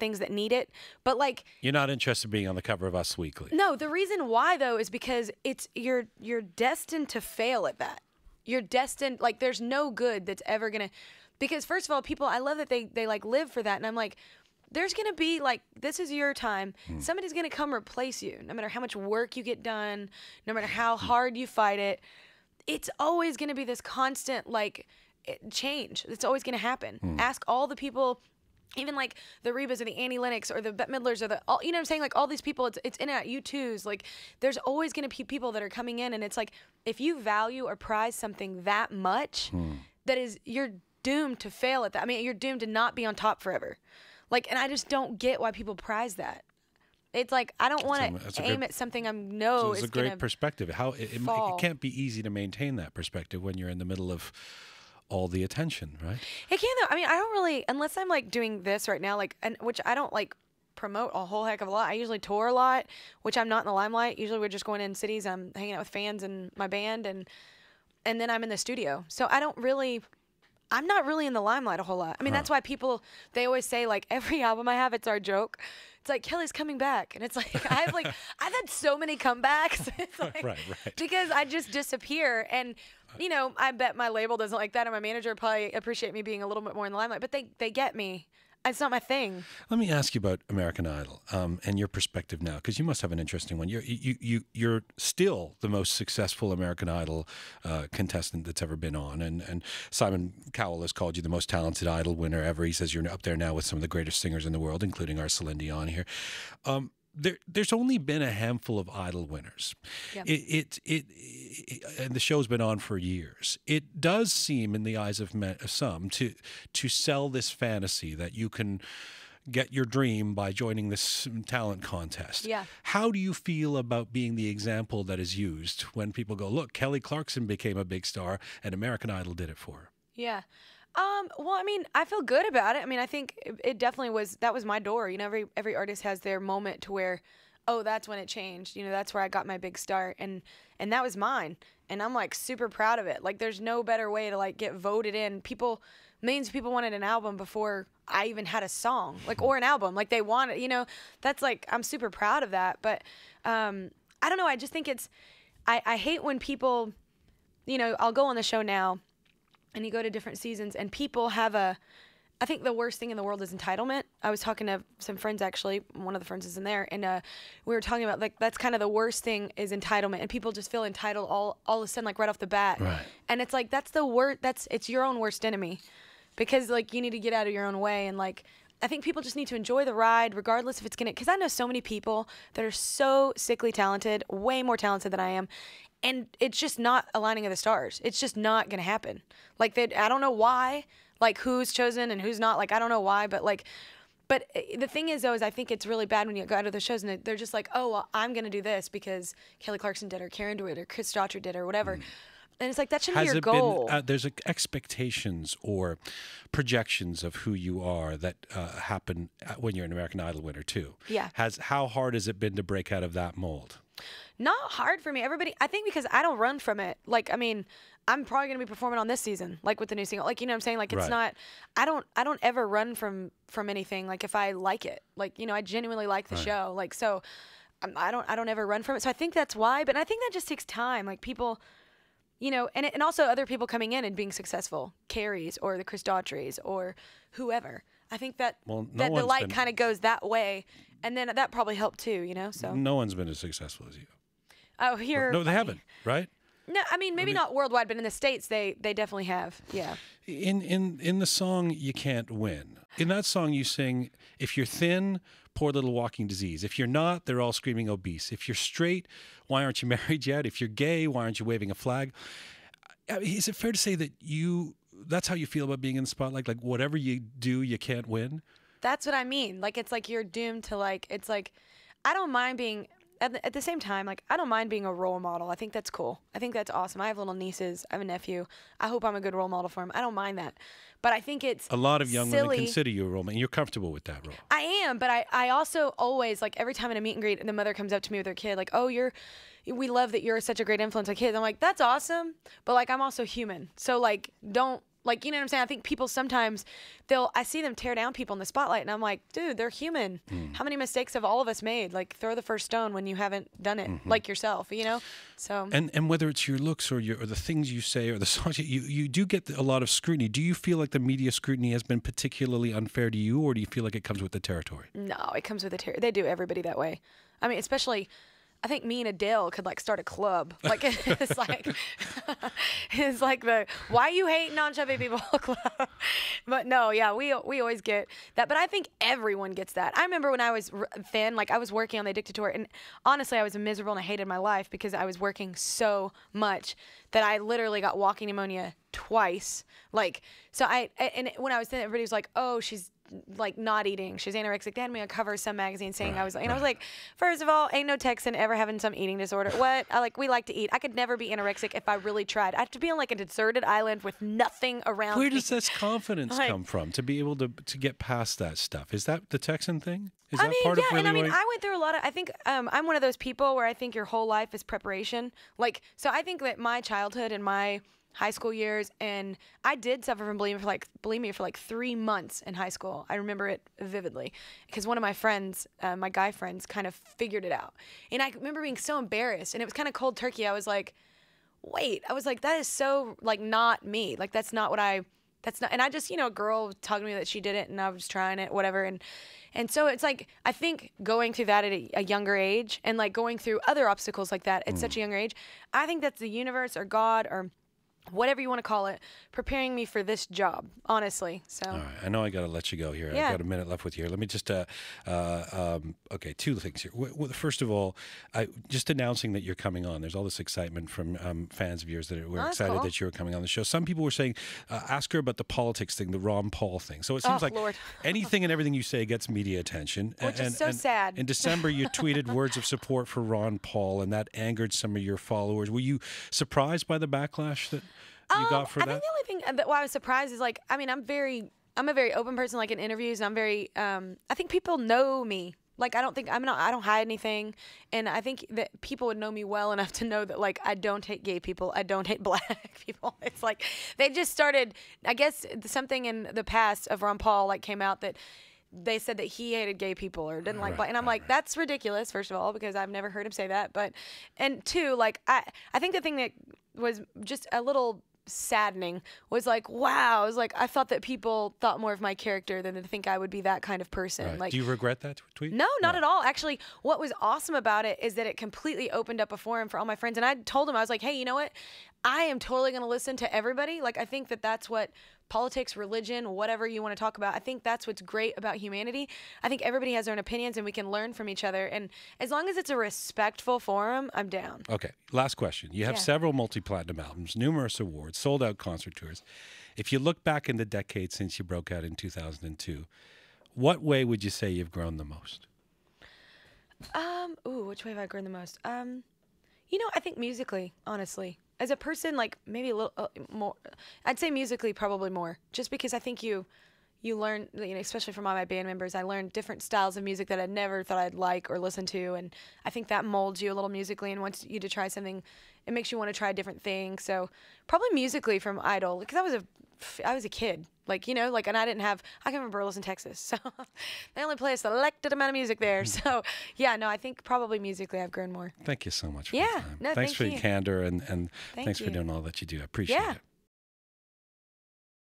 things that need it. But like, you're not interested in being on the cover of Us Weekly. No, the reason why though is because you're destined to fail at that. You're destined, like there's no good that's ever gonna, because first of all, people, I love that they like live for that, and I'm like, there's gonna be like, this is your time. Somebody's gonna come replace you, no matter how much work you get done, no matter how hard you fight it. It's always gonna be this constant like change. It's always gonna happen. Ask all the people. Even like the Rebas or the Annie Lennox or the Bette Midlers or you know what I'm saying? Like all these people, it's in and out, U2s. Like there's always going to be people that are coming in, and it's like if you value or prize something that much, that is, you're doomed to fail at that. I mean, you're doomed to not be on top forever. Like, and I just don't get why people prize that. It's like I don't want to aim at something I know is a great perspective. How it can't be easy to maintain that perspective when you're in the middle of all the attention, right? It can though. I mean, I don't really, unless I'm like doing this right now, like, and which I don't like promote a whole heck of a lot. I usually tour a lot, which I'm not in the limelight. Usually we're just going in cities. I'm hanging out with fans and my band, and then I'm in the studio. So I'm not really in the limelight a whole lot. I mean, that's why they always say like every album I have, it's our joke. It's like Kelly's coming back, and it's like I've had so many comebacks. It's like, right. Because I just disappear, and you know, I bet my label doesn't like that, and my manager would probably appreciate me being a little bit more in the limelight. But they get me. It's not my thing. Let me ask you about American Idol and your perspective now, because you must have an interesting one. You're still the most successful American Idol contestant that's ever been on, and Simon Cowell has called you the most talented Idol winner ever. He says you're up there now with some of the greatest singers in the world, including our Celine Dion here. There's only been a handful of Idol winners. Yep. And the show's been on for years. It does seem, in the eyes of some, to sell this fantasy that you can get your dream by joining this talent contest. Yeah. How do you feel about being the example that is used when people go, look, Kelly Clarkson became a big star and American Idol did it for her? Yeah. Well, I mean, I feel good about it. I mean, I think it definitely that was my door. You know, every artist has their moment to where, oh, that's when it changed. You know, that's where I got my big start, and that was mine. And I'm like super proud of it. Like, there's no better way to like get voted in. Millions of people wanted an album before I even had a song, like, or an album. Like, they wanted, you know, that's like, I'm super proud of that. But I don't know. I just think I hate when people, you know, I'll go on the show now, and you go to different seasons, and people have I think the worst thing in the world is entitlement. I was talking to some friends, actually. One of the friends is in there, and we were talking about, like, that's kind of the worst thing is entitlement, and people just feel entitled all of a sudden, like, right off the bat. Right. And it's like, that's the worst, it's your own worst enemy, because, like, you need to get out of your own way, and, like, I think people just need to enjoy the ride, regardless if it's because I know so many people that are so sickly talented, way more talented than I am, and it's just not aligning of the stars. It's just not going to happen. Like, I don't know why, like, who's chosen and who's not. Like, I don't know why, but the thing is, though, is I think it's really bad when you go out to the shows and they're just like, oh, well, I'm going to do this because Kelly Clarkson did, or Karen did, or Chris Daughtry did, or whatever. And it's like, that shouldn't be your goal. There's expectations or projections of who you are that happen when you're an American Idol winner, too. Yeah. How hard has it been to break out of that mold? Not hard for me. I think because I don't run from it. Like, I mean, I'm probably going to be performing on this season, like, with the new single. Like, you know what I'm saying? Like, it's not, I don't ever run from anything. Like, if I like it, like, you know, I genuinely like the show. Like, so I don't ever run from it. So I think that's why, but I think that just takes time. Like, people, you know, and also other people coming in and being successful, Carrie's or the Chris Daughtry's or whoever. I think that the light kind of goes that way, and then that probably helped too, you know. So no one's been as successful as you. Oh, here. No, they haven't, right? No, I mean, maybe not worldwide, but in the States, they definitely have. Yeah. In the song "You Can't Win," in that song you sing, "If you're thin, poor little walking disease. If you're not, they're all screaming obese. If you're straight, why aren't you married yet? If you're gay, why aren't you waving a flag?" I mean, is it fair to say that that's how you feel about being in the spotlight? Like, whatever you do, you can't win? That's what I mean. Like, it's like you're doomed to, like, it's like, I don't mind being, at the same time, like, I don't mind being a role model. I think that's cool. I think that's awesome. I have little nieces. I have a nephew. I hope I'm a good role model for them. I don't mind that. But I think it's a lot of young women silly. consider you a role model, and you're comfortable with that role. I am, but I also always, like, every time in a meet and greet, and the mother comes up to me with her kid, like, oh, we love that you're such a great influence on kids. I'm like, that's awesome, but, like, I'm also human. So, like, don't Like, you know what I'm saying? I think people sometimes I see them tear down people in the spotlight, and I'm like, dude, they're human. How many mistakes have all of us made? Like, throw the first stone when you haven't done it, like yourself, you know? So. And whether it's your looks or the things you say or the songs, you do get a lot of scrutiny. Do you feel like the media scrutiny has been particularly unfair to you, or do you feel like it comes with the territory? No, it comes with the territory. They do everybody that way. I mean, especially, I think me and Adele could like start a club. Like it's like it's like the why you hating on chubby people club. But no, yeah, we always get that. But I think everyone gets that. I remember when I was thin, like I was working on the Addicted Tour, and honestly, I was miserable and I hated my life because I was working so much that I literally got walking pneumonia twice. Like so, and when I was thin, everybody was like, "Oh, she's." Like not eating, she's anorexic. They had me on cover of some magazine saying I was, and I was like, first of all, ain't no Texan ever having some eating disorder. What? We like to eat. I could never be anorexic if I really tried. I have to be on like a deserted island with nothing around. Where does this confidence come from to be able to get past that stuff? Is that the Texan thing? Is that part of really? And I mean, I went through a lot of. I think I'm one of those people where I think your whole life is preparation. Like, so I think that my childhood and my high school years, and I did suffer from bulimia for like 3 months in high school. I remember it vividly because one of my friends, my guy friends, kind of figured it out, and I remember being so embarrassed, and it was kind of cold turkey. I was like, wait, that is so like not me. Like that's not, and I just, a girl talking to me that she did it, and I was trying it, whatever, and so it's like, I think going through that at a younger age, and like going through other obstacles like that at such a younger age, I think that's the universe or God or whatever you want to call it, preparing me for this job, honestly. So. All right. I know I got to let you go here. Yeah. I've got a minute left with you here. Let me just, okay, 2 things here. First of all, just announcing that you're coming on. There's all this excitement from fans of yours that were excited that you were coming on the show. Some people were saying, ask her about the politics thing, the Ron Paul thing. So it seems like Lord. anything and everything you say gets media attention. Which is so sad. In December, you tweeted words of support for Ron Paul, and that angered some of your followers. Were you surprised by the backlash that you got for that? I think the only thing why I was surprised is like, I mean, I'm a very open person, like in interviews, and I'm very, I think people know me. Like, I don't hide anything. And I think that people would know me well enough to know that, like, I don't hate gay people. I don't hate black people. It's like, they just started, I guess something in the past of Ron Paul, like, came out that they said that he hated gay people or didn't like black. And I'm like, that's ridiculous, first of all, because I've never heard him say that. And two, like, I think the thing that was just a little saddening was like, wow, I was like, I thought that people thought more of my character than to think I would be that kind of person. Right. Like, do you regret that tweet? No, not at all. Actually, what was awesome about it is that it completely opened up a forum for all my friends. And I told them, I was like, hey, you know what? I am totally going to listen to everybody. Like, I think that that's what politics, religion, whatever you want to talk about, I think that's what's great about humanity. I think everybody has their own opinions and we can learn from each other. And as long as it's a respectful forum, I'm down. Okay. Last question. You have several multi-platinum albums, numerous awards, sold-out concert tours. If you look back in the decade since you broke out in 2002, what way would you say you've grown the most? Which way have I grown the most? I think musically, honestly. As a person, like maybe a little more, I'd say musically probably more, just because I think you learn, especially from all my band members, I learned different styles of music that I never thought I'd like or listen to, and I think that molds you a little musically and wants you to try something. It makes you want to try different things. So probably musically from Idol, because I was a kid, and I can remember I was in Texas, so they only play a selected amount of music there. So yeah, no, I think probably musically I've grown more. Thank you so much for the time. No, thanks for you. your candor and thanks for doing all that you do. I appreciate it.